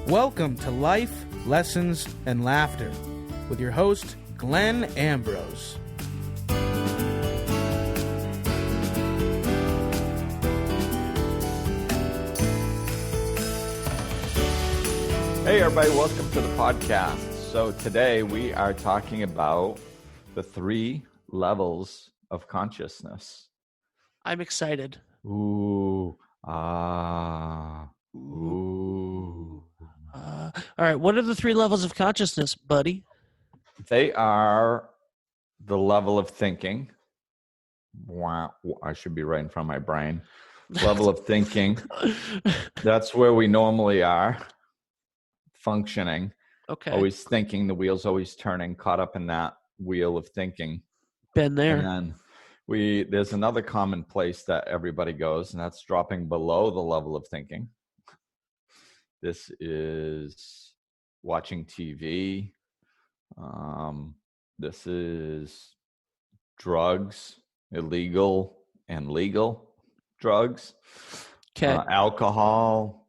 Welcome to Life, Lessons, and Laughter with your host, Glenn Ambrose. Hey everybody, welcome to the podcast. So today we are talking about the 3 levels of consciousness. I'm excited. Ooh. All right, what are the 3 levels of consciousness, buddy? They are the level of thinking. Wow, I should be right in front of my brain. Level of thinking. That's where we normally are. Functioning. Okay. Always thinking, the wheel's always turning, caught up in that wheel of thinking. Been there. And then there's another common place that everybody goes, and that's dropping below the level of thinking. This is watching TV. This is drugs, illegal and legal drugs. Okay. Alcohol.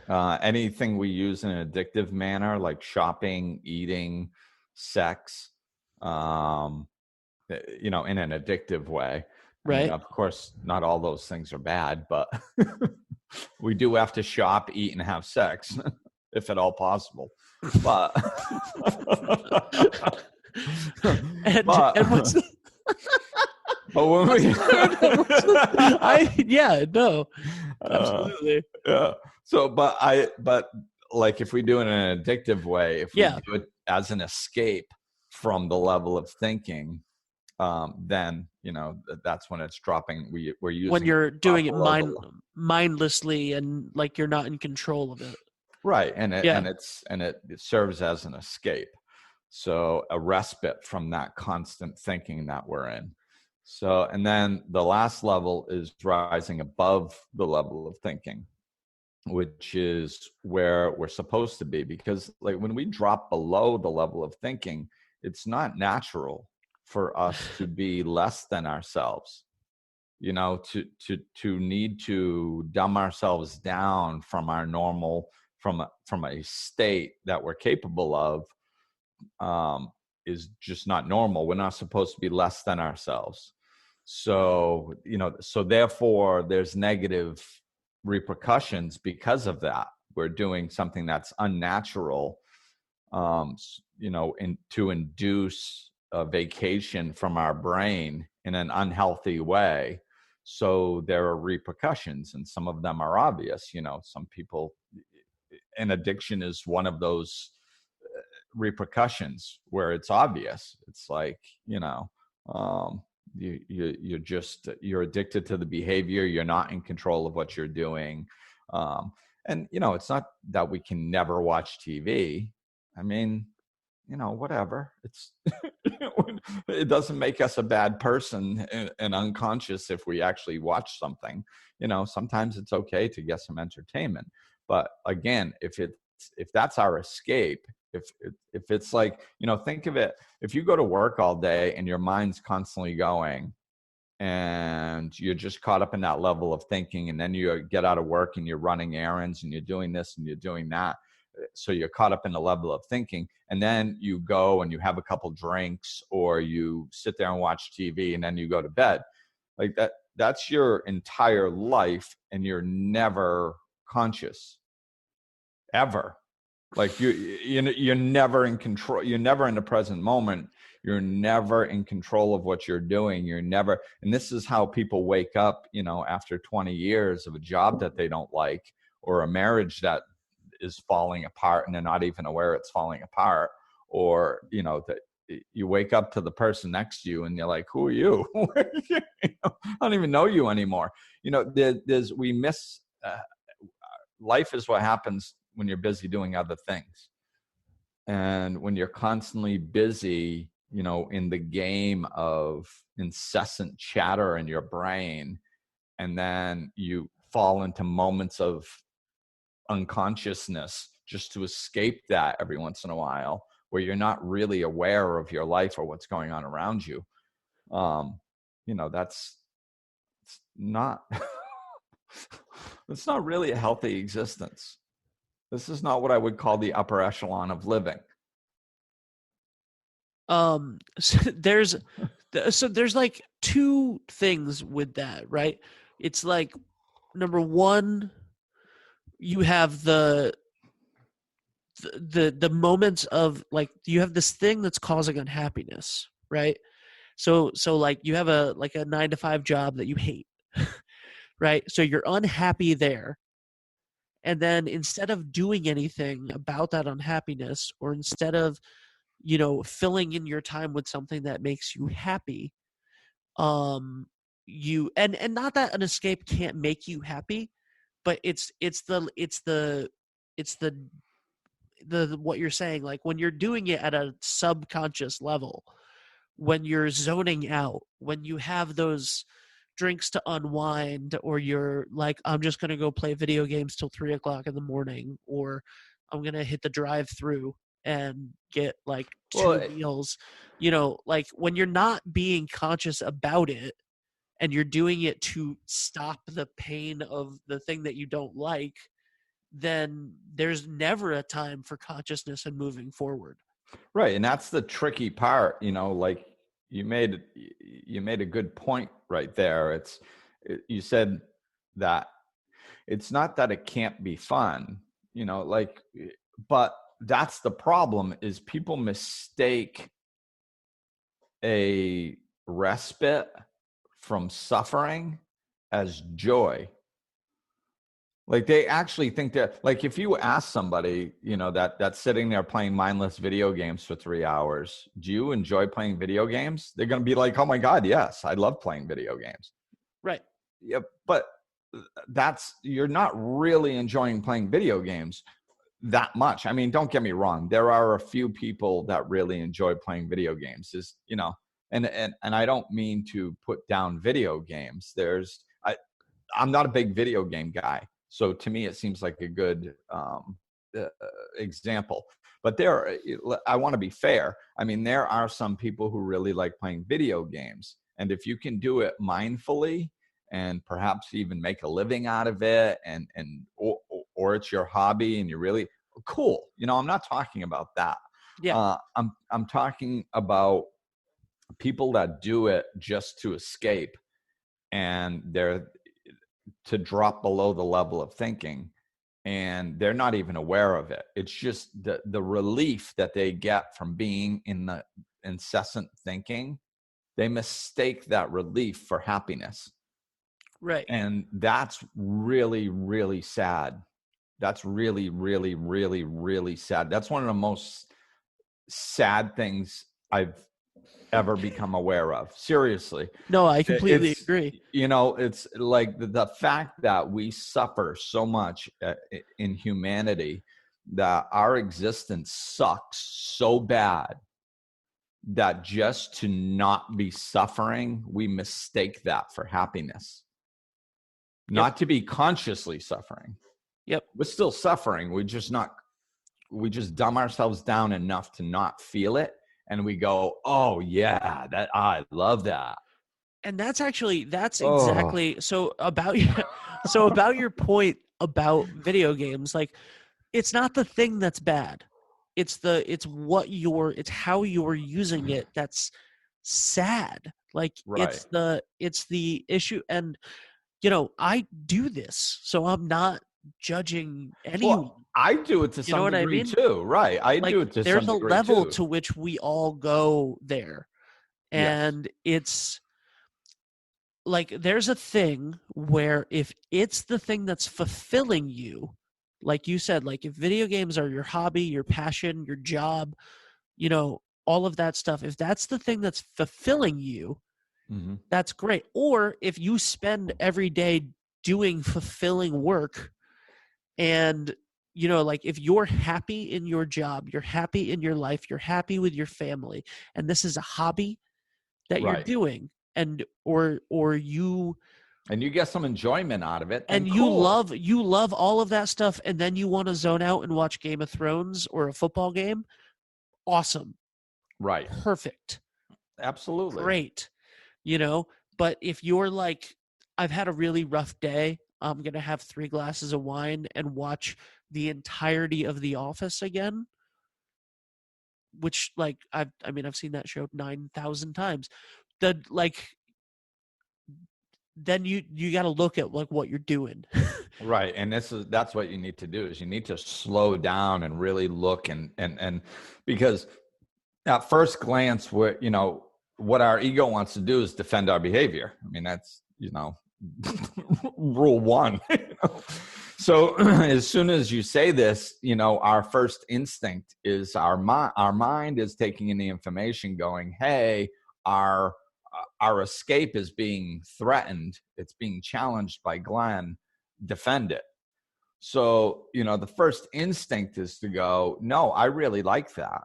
Anything we use in an addictive manner, like shopping, eating, sex, in an addictive way. Right. I mean, of course, not all those things are bad, but we do have to shop, eat, and have sex, if at all possible. But, and what's the... but when we, absolutely. Yeah. So, but like if we do it in an addictive way, if we do it as an escape from the level of thinking, then, that's when it's dropping. We're using when you're doing it mindlessly and like you're not in control of it. Right. And it serves as an escape. So a respite from that constant thinking that we're in. So, and then the last level is rising above the level of thinking, which is where we're supposed to be, because like when we drop below the level of thinking, it's not natural for us to be less than ourselves, to need to dumb ourselves down from our normal, from a state that we're capable of, is just not normal. We're not supposed to be less than ourselves. So, so therefore there's negative repercussions because of that. We're doing something that's unnatural, to induce a vacation from our brain in an unhealthy way. So there are repercussions, and some of them are obvious. Some people, and addiction is one of those repercussions where it's obvious. It's like, you're addicted to the behavior. You're not in control of what you're doing. And, it's not that we can never watch TV. I mean, whatever. It's, it doesn't make us a bad person and unconscious if we actually watch something. Sometimes it's okay to get some entertainment. But again, if that's our escape, if it's like, think of it, if you go to work all day and your mind's constantly going and you're just caught up in that level of thinking, and then you get out of work and you're running errands and you're doing this and you're doing that. So you're caught up in the level of thinking, and then you go and you have a couple drinks, or you sit there and watch TV, and then you go to bed. Like that's your entire life, and you're never conscious ever. Like you're never in control. You're never in the present moment. You're never in control of what you're doing. You're never, and this is how people wake up, after 20 years of a job that they don't like, or a marriage that is falling apart and they're not even aware it's falling apart, or, that you wake up to the person next to you and you're like, who are you? I don't even know you anymore. We miss, life is what happens when you're busy doing other things. And when you're constantly busy, in the game of incessant chatter in your brain, and then you fall into moments of unconsciousness just to escape that every once in a while, where you're not really aware of your life or what's going on around you. That's not, it's not really a healthy existence. This is not what I would call the upper echelon of living. So there's like two things with that, right? It's like, number one, you have the moments of, like, you have this thing that's causing unhappiness, right? So like, you have a 9 to 5 job that you hate, right? So you're unhappy there. And then instead of doing anything about that unhappiness, or instead of, filling in your time with something that makes you happy, you and not that an escape can't make you happy, but it's the what you're saying, like when you're doing it at a subconscious level, when you're zoning out, when you have those drinks to unwind, or you're like, I'm just going to go play video games till 3 o'clock in the morning, or I'm going to hit the drive through and get like two meals, like when you're not being conscious about it and you're doing it to stop the pain of the thing that you don't like, then there's never a time for consciousness and moving forward. Right. And that's the tricky part, like you made a good point right there. You said that it's not that it can't be fun, but that's the problem, is people mistake a respite from suffering as joy. Like they actually think that, like, if you ask somebody, that's sitting there playing mindless video games for 3 hours, do you enjoy playing video games? They're going to be like, oh my God, yes, I love playing video games. Right. Yeah, but you're not really enjoying playing video games that much. I mean, don't get me wrong. There are a few people that really enjoy playing video games, and I don't mean to put down video games. I'm not a big video game guy. So to me, it seems like a good example. But I want to be fair. I mean, there are some people who really like playing video games. And if you can do it mindfully and perhaps even make a living out of it, or it's your hobby and you're really cool. I'm not talking about that. Yeah. I'm talking about people that do it just to escape, and they're to drop below the level of thinking, and they're not even aware of it. It's just the relief that they get from being in the incessant thinking. They mistake that relief for happiness. Right. And that's really, really sad. That's really, really, really, really sad. That's one of the most sad things I've ever become aware of. Seriously. No, I completely agree. It's like the fact that we suffer so much in humanity, that our existence sucks so bad that just to not be suffering, we mistake that for happiness. Not to be consciously suffering. Yep. We're still suffering. We just dumb ourselves down enough to not feel it. And we go, oh yeah, I love that. And that's exactly so about your point about video games. Like, it's not the thing that's bad. It's how you're using it that's sad. Like, right. it's the issue. And I do this, so I'm not judging anyone. Well, I do it to some degree too. Right. I do it to some degree too. There's a level to which we all go there. And it's like, there's a thing where if it's the thing that's fulfilling you, like you said, like if video games are your hobby, your passion, your job, all of that stuff, if that's the thing that's fulfilling you, that's great. Or if you spend every day doing fulfilling work, and like if you're happy in your job, you're happy in your life, you're happy with your family, and this is a hobby that you're doing, and you get some enjoyment out of it, and you love all of that stuff, and then you want to zone out and watch Game of Thrones or a football game, awesome, right, perfect, absolutely great. But if you're like, I've had a really rough day, I'm going to have 3 glasses of wine and watch the entirety of The Office again, which like I've seen that show 9,000 times. Then you got to look at like what you're doing. Right. And that's what you need to do, is you need to slow down and really look and because at first glance, what our ego wants to do is defend our behavior. I mean, that's, rule one. So as soon as you say this, our first instinct is our mind is taking in the information going, hey, our escape is being threatened. It's being challenged by Glenn. Defend it. So, the first instinct is to go, no, I really like that.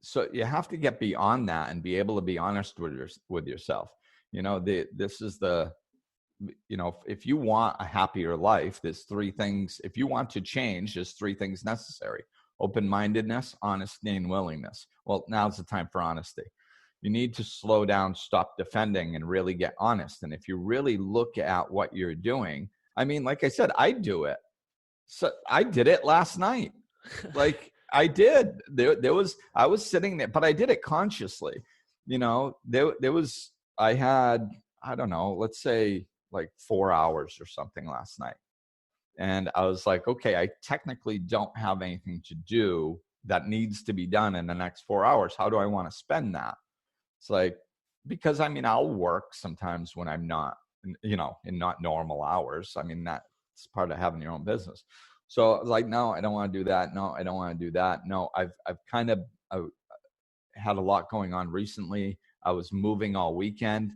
So you have to get beyond that and be able to be honest with yourself. If you want a happier life, there's three things. If you want to change, there's three things necessary: open-mindedness, honesty, and willingness. Well, now's the time for honesty. You need to slow down, stop defending, and really get honest. And if you really look at what you're doing, I mean, like I said, I do it. So I did it last night. Like I did. I was sitting there, but I did it consciously. I had, I don't know, let's say like 4 hours or something last night. And I was like, okay, I technically don't have anything to do that needs to be done in the next 4 hours. How do I want to spend that? It's like, because I'll work sometimes when I'm not, in not normal hours. I mean, that's part of having your own business. So I was like, no, I don't want to do that. No, I don't want to do that. No, I've kind of had a lot going on recently. I was moving all weekend.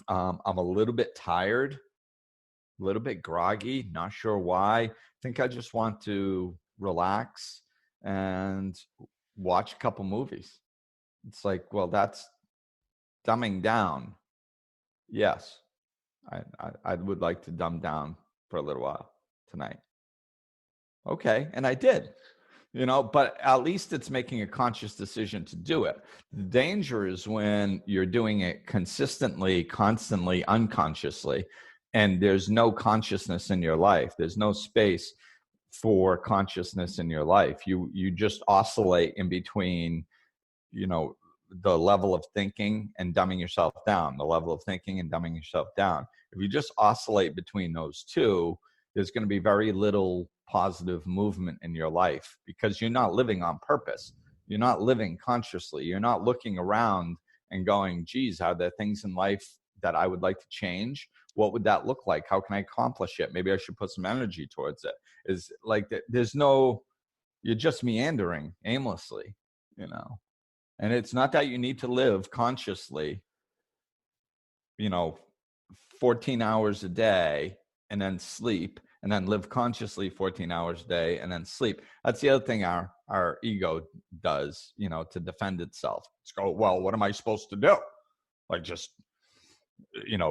I'm a little bit tired, a little bit groggy, not sure why. I think I just want to relax and watch a couple movies. It's like, well, that's dumbing down. Yes, I would like to dumb down for a little while tonight. Okay, and I did, but at least it's making a conscious decision to do it. The danger is when you're doing it consistently, constantly, unconsciously, and there's no consciousness in your life. There's no space for consciousness in your life. You just oscillate in between, the level of thinking and dumbing yourself down, the level of thinking and dumbing yourself down. If you just oscillate between those two, there's going to be very little positive movement in your life, because you're not living on purpose. You're not living consciously. You're not looking around and going, geez, are there things in life that I would like to change? What would that look like? How can I accomplish it? Maybe I should put some energy towards it. Is like, you're just meandering aimlessly, And it's not that you need to live consciously, 14 hours a day and then sleep, and then live consciously 14 hours a day and then sleep. That's the other thing our ego does, to defend itself. It's go, well, what am I supposed to do? Like just,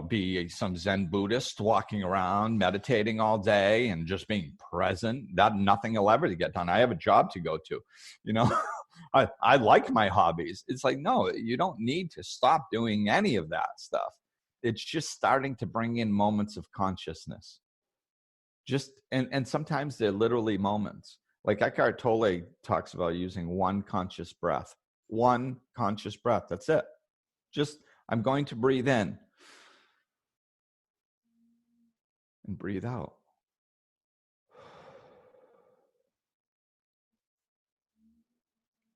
be some Zen Buddhist walking around, meditating all day and just being present. That nothing will ever get done. I have a job to go to, I like my hobbies. It's like, no, you don't need to stop doing any of that stuff. It's just starting to bring in moments of consciousness. And sometimes they're literally moments. Like Eckhart Tolle talks about using one conscious breath. One conscious breath. That's it. Just, I'm going to breathe in and breathe out.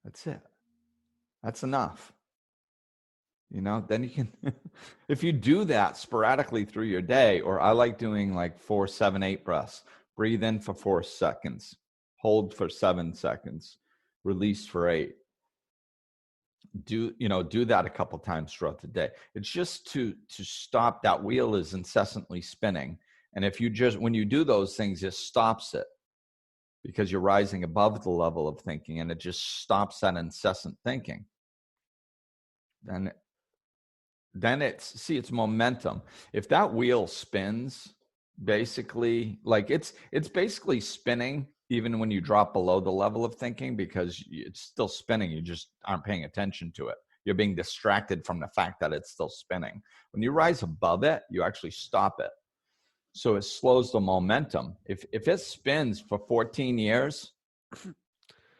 That's it. That's enough. Then you can, if you do that sporadically through your day, or I like doing like 4, 7, 8 breaths. Breathe in for 4 seconds, hold for 7 seconds, release for 8. Do that a couple times throughout the day. It's just to stop. That wheel is incessantly spinning. And if when you do those things, it stops it, because you're rising above the level of thinking, and it just stops that incessant thinking. Then it's momentum. If that wheel spins, basically, like it's basically spinning even when you drop below the level of thinking, because it's still spinning. You just aren't paying attention to it. You're being distracted from the fact that it's still spinning. When you rise above it, you actually stop it. So it slows the momentum. If it spins for 14 years,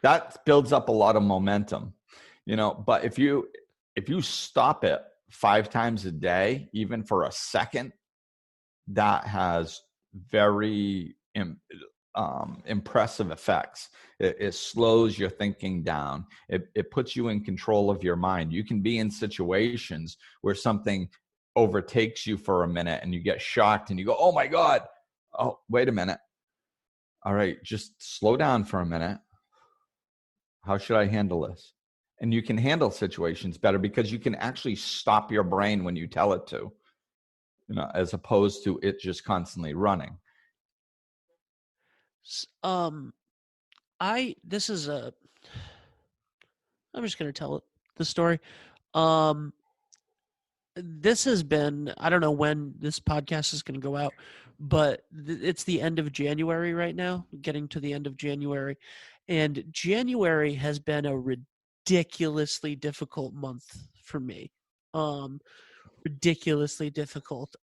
that builds up a lot of momentum, but if you stop it 5 times a day, even for a second, that has very impressive effects. It slows your thinking down. It puts you in control of your mind. You can be in situations where something overtakes you for a minute and you get shocked and you go, oh my God, oh, wait a minute. All right, just slow down for a minute. How should I handle this? And you can handle situations better because you can actually stop your brain when you tell it to, as opposed to it just constantly running. This is I'm just going to tell the story. Um, this has been, I don't know when this podcast is going to go out, but it's the end of January right now, getting to the end of January. And January has been a ridiculously difficult month for me. Ridiculously difficult.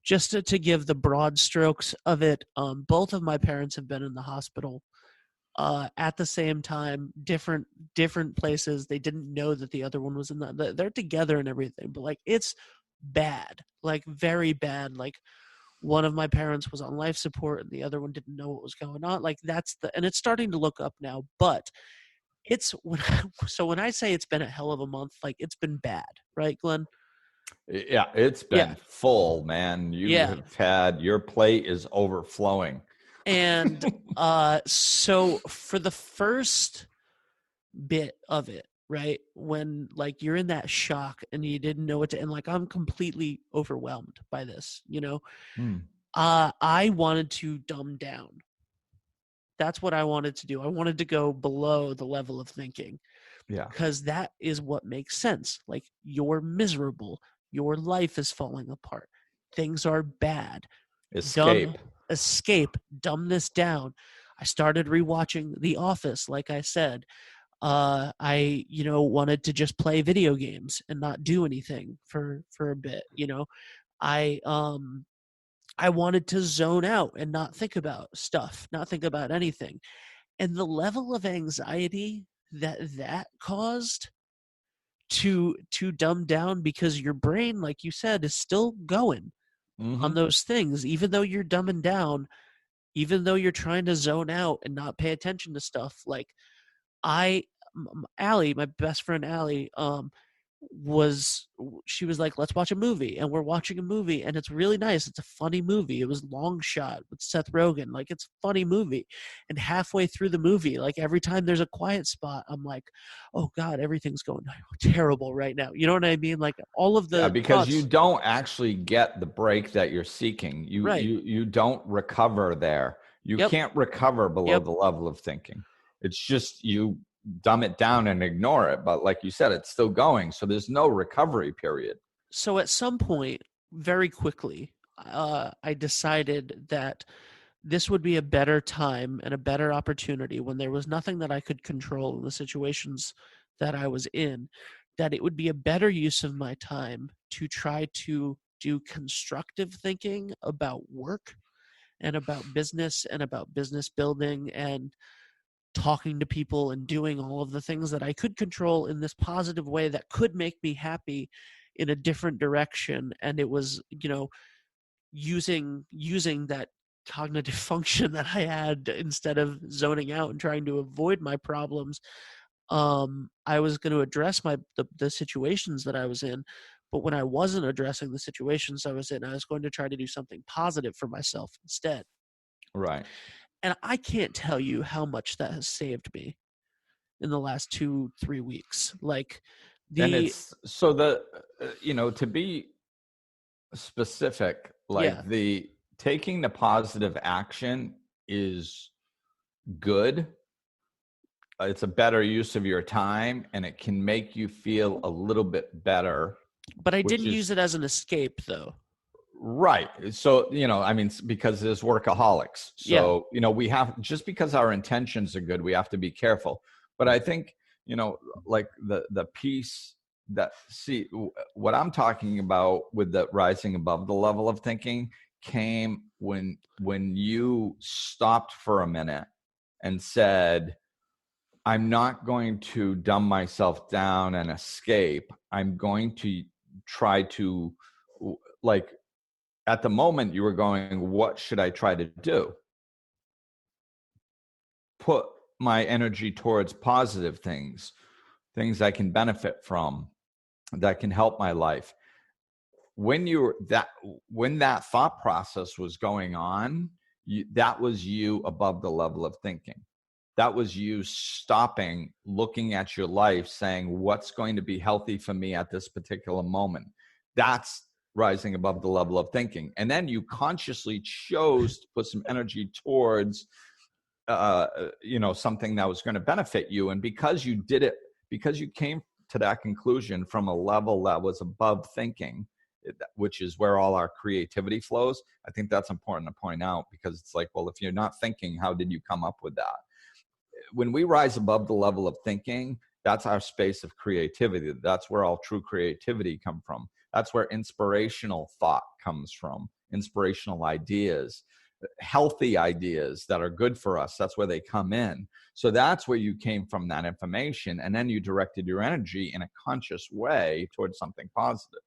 Just to give the broad strokes of it, both of my parents have been in the hospital at the same time, different places. They didn't know that the other one was in they're together and everything, but like it's bad, like very bad. Like one of my parents was on life support and the other one didn't know what was going on. Like and it's starting to look up now, but it's when I say it's been a hell of a month, like it's been bad, right, Glenn? Yeah, it's been full, man. Have had, your plate is overflowing. And so for the first bit of it, right, when like you're in that shock and you didn't know what to, and like I'm completely overwhelmed by this, I wanted to dumb down. That's what I wanted to do. I wanted to go below the level of thinking. Yeah. Because that is what makes sense. Like you're miserable. Your life is falling apart. Things are bad. Escape. Dumb this down. I started rewatching The Office, like I said. I wanted to just play video games and not do anything for a bit. I wanted to zone out and not think about stuff, not think about anything. And the level of anxiety that caused to dumb down, because your brain, like you said, is still going on those things, even though you're dumbing down, even though you're trying to zone out and not pay attention to stuff. Like Allie, my best friend Allie, she was like, let's watch a movie, and we're watching a movie and it's really nice. It's a funny movie. It was Long Shot with Seth Rogen. Like it's a funny movie. And halfway through the movie, like every time there's a quiet spot, I'm like, oh God, everything's going terrible right now. You know what I mean? Like all of the because thoughts. You don't actually get the break that you're seeking. You don't recover there. You can't recover below the level of thinking. It's just you dumb it down and ignore it. But like you said, it's still going. So there's no recovery period. So at some point, very quickly, I decided that this would be a better time and a better opportunity, when there was nothing that I could control in the situations that I was in, that it would be a better use of my time to try to do constructive thinking about work and about business and about business building and talking to people and doing all of the things that I could control in this positive way that could make me happy in a different direction. And it was, using that cognitive function that I had, instead of zoning out and trying to avoid my problems. I was going to address the situations that I was in, but when I wasn't addressing the situations I was in, I was going to try to do something positive for myself instead. Right. And I can't tell you how much that has saved me in the last 2-3 weeks. Like and it's so to be specific, like the taking the positive action is good. It's a better use of your time, and it can make you feel a little bit better. But I didn't use it as an escape, though. Right. So, because there's workaholics. So, we have, just because our intentions are good, we have to be careful. But I think, like the piece that, what I'm talking about with the rising above the level of thinking came when you stopped for a minute and said, I'm not going to dumb myself down and escape. I'm going to try to, like, at the moment you were going, what should I try to do? Put my energy towards positive things I can benefit from, that can help my life. When that thought process was going on, that was you above the level of thinking. That was you stopping, looking at your life, saying, what's going to be healthy for me at this particular moment? That's rising above the level of thinking. And then you consciously chose to put some energy towards something that was going to benefit you. And because you did it, because you came to that conclusion from a level that was above thinking, which is where all our creativity flows. I think that's important to point out, because it's like, well, if you're not thinking, how did you come up with that? When we rise above the level of thinking, that's our space of creativity. That's where all true creativity comes from. That's where inspirational thought comes from, inspirational ideas, healthy ideas that are good for us. That's where they come in. So that's where you came from, that information. And then you directed your energy in a conscious way towards something positive.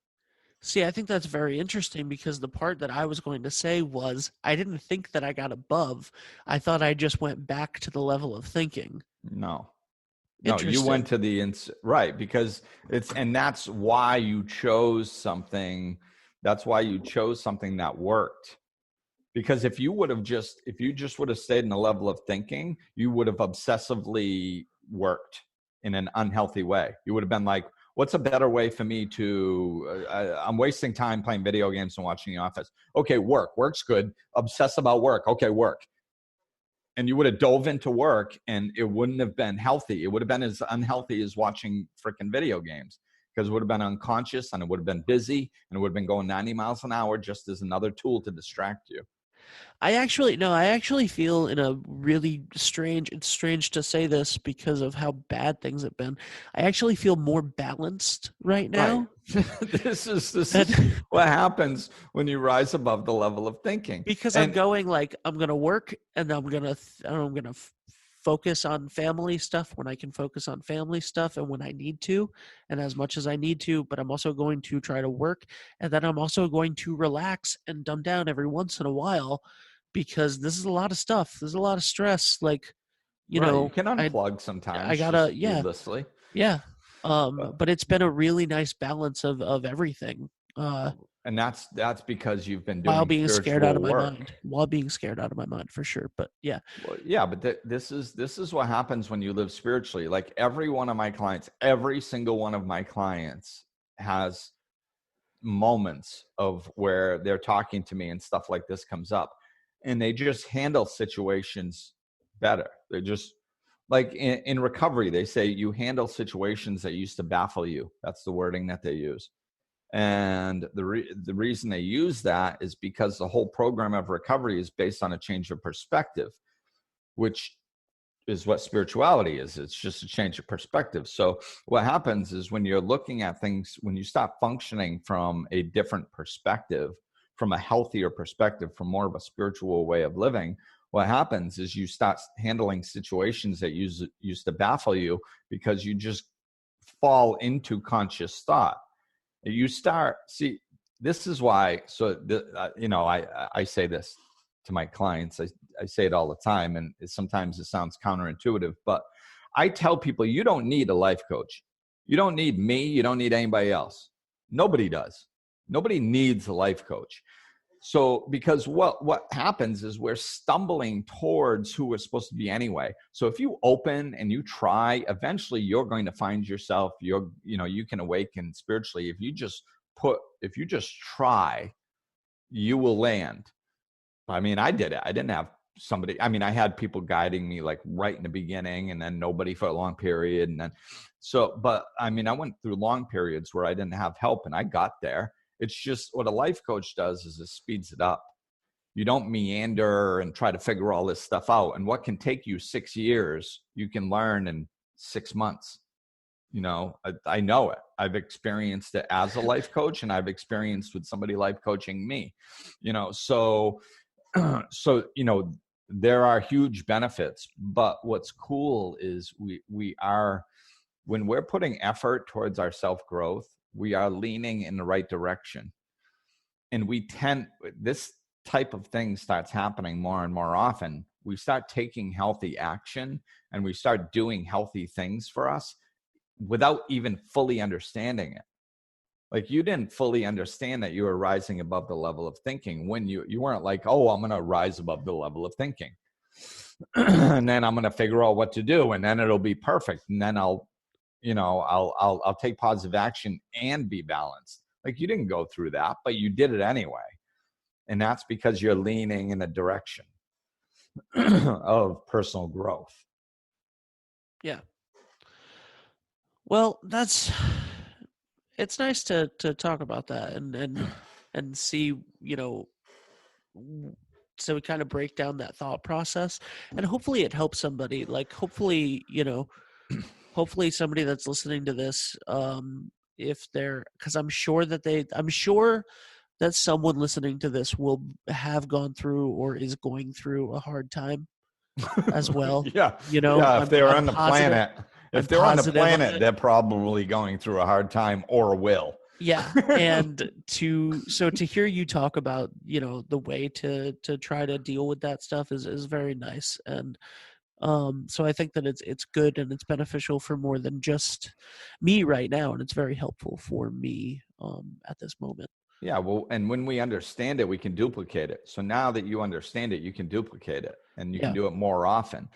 See, I think that's very interesting, because the part that I was going to say was, I didn't think that I got above. I thought I just went back to the level of thinking. No, you went to right, because and that's why you chose something. That's why you chose something that worked. Because if you just would have stayed in a level of thinking, you would have obsessively worked in an unhealthy way. You would have been like, what's a better way for me to, I'm wasting time playing video games and watching The Office. Okay, work's good. Obsess about work. Okay, work. And you would have dove into work, and it wouldn't have been healthy. It would have been as unhealthy as watching freaking video games, because it would have been unconscious, and it would have been busy, and it would have been going 90 miles an hour just as another tool to distract you. I actually feel in a really strange, it's strange to say this because of how bad things have been, I actually feel more balanced right now. Right. This is what happens when you rise above the level of thinking. Because I'm going, like, I'm going to work, and I'm going to focus on family stuff when I can focus on family stuff, and when I need to, and as much as I need to, but I'm also going to try to work, and then I'm also going to relax and dumb down every once in a while, because this is a lot of stuff. There's a lot of stress. Like, you know, you can unplug sometimes. I gotta, needlessly. Yeah. But it's been a really nice balance of everything. And that's because you've been doing while being scared out of work. my mind. While being scared out of my mind, for sure. But yeah. Well, yeah, but this is what happens when you live spiritually. Like every one of my clients, every single one of my clients has moments of where they're talking to me and stuff like this comes up, and they just handle situations better. They're just like in recovery, they say you handle situations that used to baffle you. That's the wording that they use. And the reason they use that is because the whole program of recovery is based on a change of perspective, which is what spirituality is. It's just a change of perspective. So what happens is when you're looking at things, when you stop functioning from a different perspective, from a healthier perspective, from more of a spiritual way of living, what happens is you start handling situations that used to baffle you, because you just fall into conscious thought. You start, see, this is why, so, I say this to my clients. I say it all the time, and sometimes it sounds counterintuitive, but I tell people, you don't need a life coach. You don't need me. You don't need anybody else. Nobody does. Nobody needs a life coach. So, because what happens is we're stumbling towards who we're supposed to be anyway. So if you open and you try, eventually you're going to find yourself, you can awaken spiritually. If you just try, you will land. I mean, I did it. I didn't have somebody. I mean, I had people guiding me like right in the beginning, and then nobody for a long period. And then, but I mean, I went through long periods where I didn't have help, and I got there. It's just what a life coach does is it speeds it up. You don't meander and try to figure all this stuff out. And what can take you 6 years, you can learn in 6 months. I know it. I've experienced it as a life coach, and I've experienced with somebody life coaching me, so there are huge benefits, but what's cool is we are, when we're putting effort towards our self-growth, we are leaning in the right direction. And this type of thing starts happening more and more often. We start taking healthy action and we start doing healthy things for us without even fully understanding it. Like, you didn't fully understand that you were rising above the level of thinking when you weren't like, oh, I'm going to rise above the level of thinking. And then I'm going to figure out what to do, and then it'll be perfect. And then I'll take positive action and be balanced. Like, you didn't go through that, but you did it anyway. And that's because you're leaning in a direction of personal growth. Yeah. Well, it's nice to talk about that and see, so we kind of break down that thought process, and hopefully it helps somebody. Like, hopefully somebody that's listening to this, if they're, because I'm sure that someone listening to this will have gone through or is going through a hard time as well. Yeah. If they're on the planet, they're probably going through a hard time or will. Yeah. And to hear you talk about, the way to try to deal with that stuff is very nice. And so I think that it's good and it's beneficial for more than just me right now, and it's very helpful for me at this moment. Yeah, well, and when we understand it, we can duplicate it. So now that you understand it, you can duplicate it, and you can do it more often.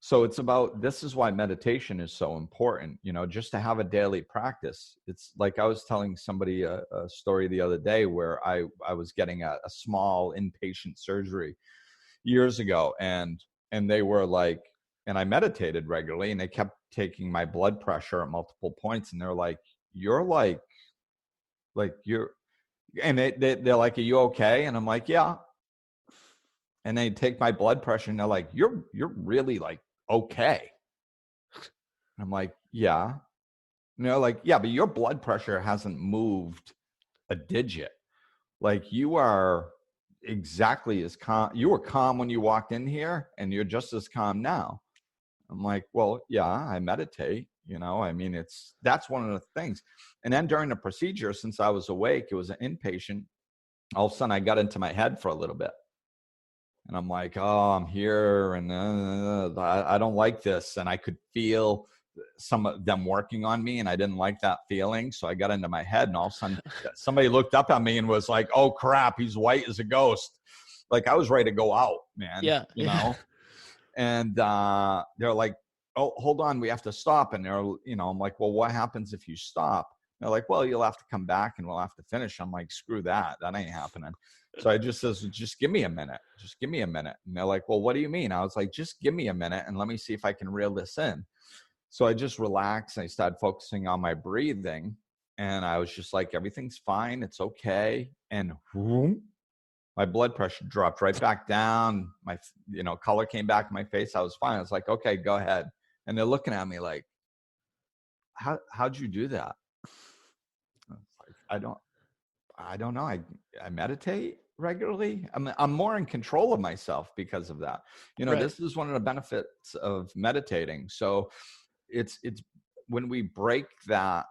So this is why meditation is so important, just to have a daily practice. It's like, I was telling somebody a story the other day where I was getting a small inpatient surgery years ago, and they were like, and I meditated regularly, and they kept taking my blood pressure at multiple points, and they're like, you're and they're like, are you okay? And I'm like, yeah. And they take my blood pressure, and they're like, you're really like okay. And I'm like, yeah. And they're like, yeah, but your blood pressure hasn't moved a digit. Like, you are exactly as calm. You were calm when you walked in here, and you're just as calm now. I'm like, well, yeah, I meditate. That's one of the things. And then during the procedure, since I was awake, it was an inpatient. All of a sudden, I got into my head for a little bit. And I'm like, oh, I'm here, and I don't like this. And I could feel some of them working on me, and I didn't like that feeling. So I got into my head, and all of a sudden, somebody looked up at me and was like, oh, crap, he's white as a ghost. Like, I was ready to go out, man. Yeah. And they're like, oh, hold on, we have to stop. And they're, I'm like, well, what happens if you stop? And they're like, well, you'll have to come back and we'll have to finish. I'm like, screw that. That ain't happening. So I just says, just give me a minute. Just give me a minute. And they're like, well, what do you mean? I was like, just give me a minute and let me see if I can reel this in. So I just relaxed and I started focusing on my breathing. And I was just like, everything's fine. It's okay. And whoom, my blood pressure dropped right back down. My, color came back in my face. I was fine. I was like, okay, go ahead. And they're looking at me like, how'd you do that? I was like, I don't know. I meditate regularly. I'm more in control of myself because of that. Right. This is one of the benefits of meditating. So it's when we break that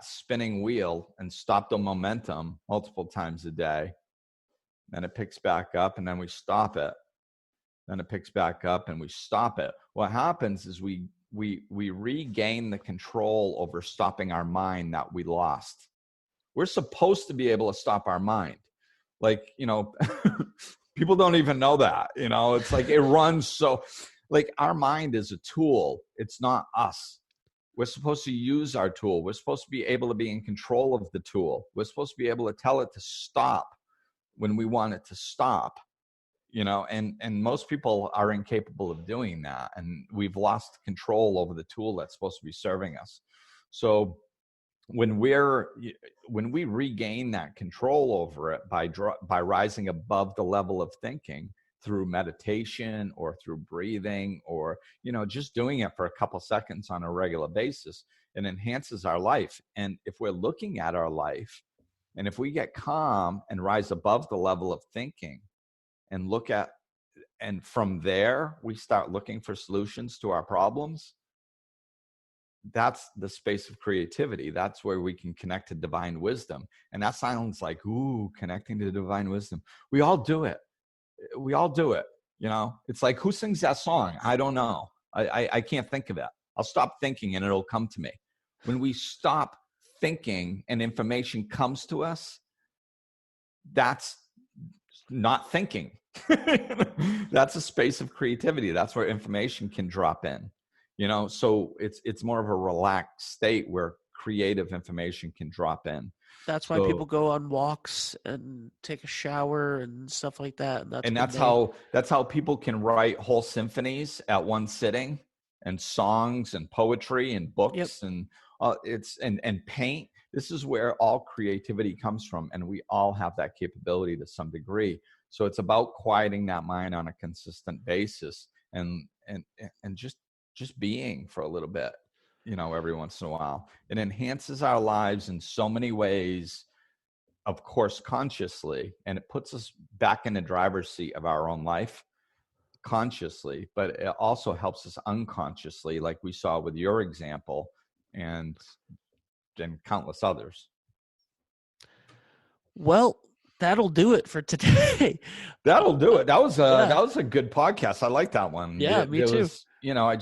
spinning wheel and stop the momentum multiple times a day, then it picks back up, and then we stop it. Then it picks back up and we stop it. What happens is we regain the control over stopping our mind that we lost. We're supposed to be able to stop our mind. Like, people don't even know that, it's like it runs. So like, our mind is a tool. It's not us. We're supposed to use our tool. We're supposed to be able to be in control of the tool. We're supposed to be able to tell it to stop when we want it to stop, and most people are incapable of doing that. And we've lost control over the tool that's supposed to be serving us. So when we regain that control over it by rising above the level of thinking through meditation or through breathing or, just doing it for a couple seconds on a regular basis, It enhances our life. And if we're looking at our life, and if we get calm and rise above the level of thinking and look at, and from there, we start looking for solutions to our problems, that's the space of creativity. That's where we can connect to divine wisdom. And that sounds like, ooh, connecting to divine wisdom. We all do it. We all do it. You know, it's like, who sings that song? I don't know. I can't think of it. I'll stop thinking and it'll come to me. When we stop thinking and information comes to us, that's not thinking. That's a space of creativity. That's where information can drop in. You know, so it's more of a relaxed state where creative information can drop in. That's why people go on walks and take a shower and stuff like that. And that's how people can write whole symphonies at one sitting, and songs and poetry and books. Yep. And paint. This is where all creativity comes from, and we all have that capability to some degree. So it's about quieting that mind on a consistent basis and just being for a little bit, you know, every once in a while. It enhances our lives in so many ways, of course, consciously, and it puts us back in the driver's seat of our own life consciously, but it also helps us unconsciously, like we saw with your example and countless others. Well, that'll do it for today. That'll do it. That was a good podcast. I like that one. Yeah, me too. You know,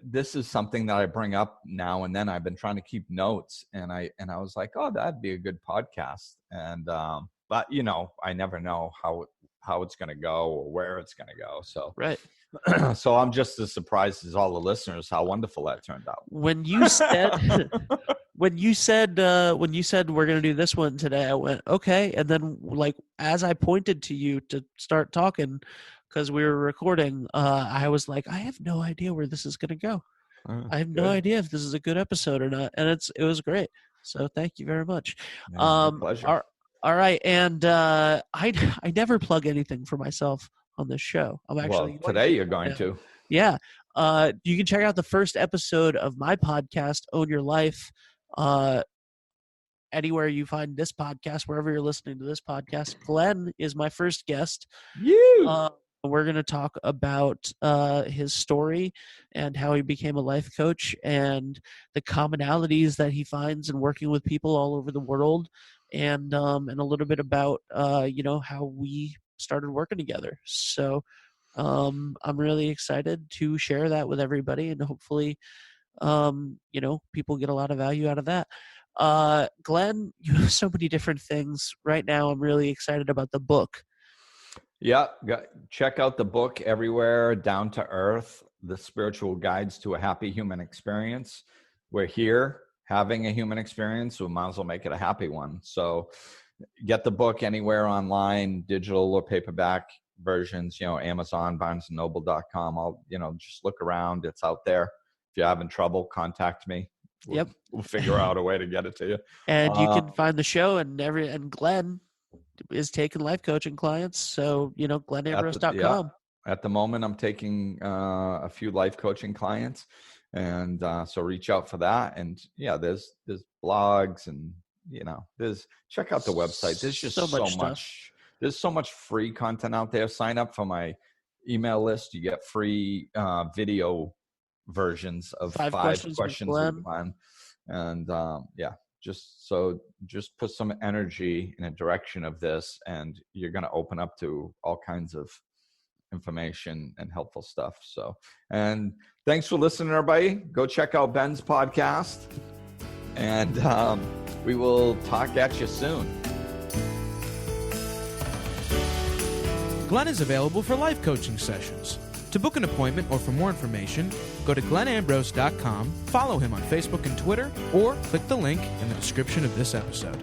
this is something that I bring up now and then. I've been trying to keep notes, and I was like, oh, that'd be a good podcast. And but you know, I never know how it's going to go or where it's going to go. So right. So I'm just as surprised as all the listeners how wonderful that turned out. When you said when you said we're going to do this one today, I went, okay. And then, like, as I pointed to you to start talking, because we were recording, I was like, I have no idea where this is going to go. I have no idea if this is a good episode or not. And it was great. So thank you very much. My pleasure. All right. And I never plug anything for myself on this show. I'm actually today you're going to. Yeah. You can check out the first episode of my podcast, Own Your Life, anywhere you find this podcast, wherever you're listening to this podcast. Glenn is my first guest. We're going to talk about his story and how he became a life coach and the commonalities that he finds in working with people all over the world, and a little bit about how we started working together. So I'm really excited to share that with everybody, and hopefully people get a lot of value out of that. Glenn, you have so many different things right now. I'm really excited about the book. Yeah, check out the book everywhere. Down to Earth, the spiritual guides to a happy human experience. We're here having a human experience, so we might as well make it a happy one. So get the book anywhere online, digital or paperback versions, Amazon, BarnesandNoble.com. Just look around. It's out there. If you're having trouble, contact me. We'll figure out a way to get it to you. And you can find the show and Glenn is taking life coaching clients. So, GlennAmbrose.com. At the moment, I'm taking a few life coaching clients. And so reach out for that. And there's blogs and, check out the website. There's just so much. There's so much free content out there. Sign up for my email list. You get free video versions of five questions with Glenn. And just put some energy in a direction of this, and you're going to open up to all kinds of information and helpful stuff. So, and thanks for listening, everybody. Go check out Ben's podcast, and we will talk at you soon. Glenn is available for life coaching sessions. To book an appointment or for more information, go to glennambrose.com, follow him on Facebook and Twitter, or click the link in the description of this episode.